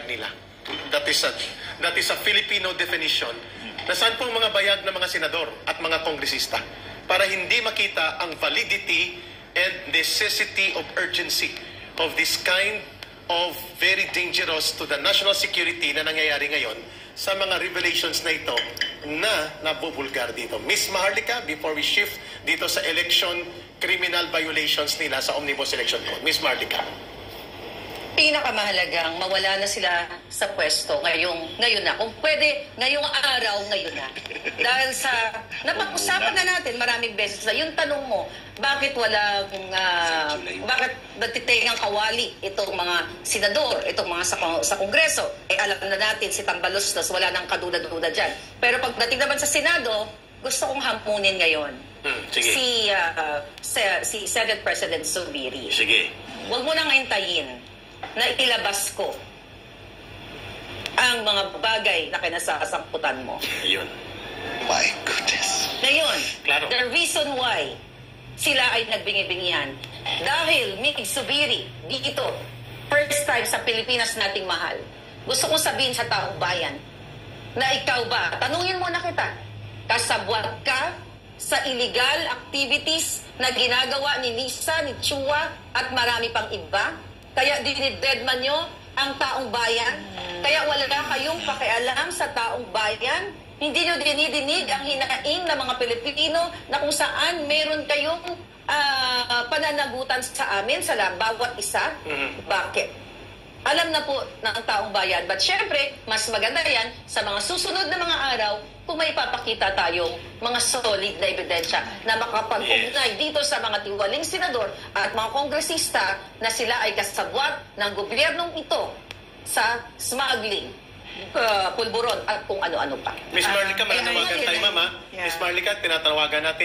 bayag nila. That is a Filipino definition. Nasaan pong mga bayag ng mga senador at mga kongresista para hindi makita ang validity and necessity of urgency of this kind of very dangerous to the national security na nangyayari ngayon sa mga revelations na ito na nabubulgar dito. Miss Maharlika, before we shift dito sa election criminal violations nila sa Omnibus Election Code. Miss Maharlika. Pinakamahalagang mawala na sila sa pwesto ngayon na. Kung pwede, ngayong araw, ngayon na. Dahil sa, napag-usapan na natin maraming beses na yung tanong mo, bakit walang, bakit natitengang kawali itong mga senador, itong mga sa Kongreso? Eh alam na natin si Tambaloslos, wala nang kaduda-duda dyan. Pero pagdating naman sa Senado, gusto kong hamunin ngayon. Si Senate President Zubiri. Sige. Huwag mo nang hintayin na ilabas ko ang mga bagay na kinasasangkutan mo. Ayun. My goodness. Ngayon, Claro. the reason why sila ay nagbingi-bingihan, dahil Mick Zubiri, dito, first time sa Pilipinas nating mahal, gusto kong sabihin sa taong bayan, na ikaw ba, tanungin mo na kita, kasabwat ka sa illegal activities na ginagawa ni Lisa, ni Chua, at marami pang iba? Kaya dinidedman nyo ang taong bayan? Kaya wala kayong pakialam sa taong bayan? Hindi nyo dinidinig ang hinaing ng mga Pilipino na kung saan meron kayong pananagutan sa amin, sa bawat isa? Bakit? Alam na po ng taong bayan. But syempre, mas maganda yan sa mga susunod na mga araw kung may papakita tayong mga solid na ebidensya na makapag-ugnay dito sa mga tiwaling senador at mga kongresista na sila ay kasabwat ng gobyernong ito sa smuggling, pulburon at kung ano-ano pa. Miss Maharlika, mananawagan tayo, Mama. Miss Maharlika, tinatawagan natin.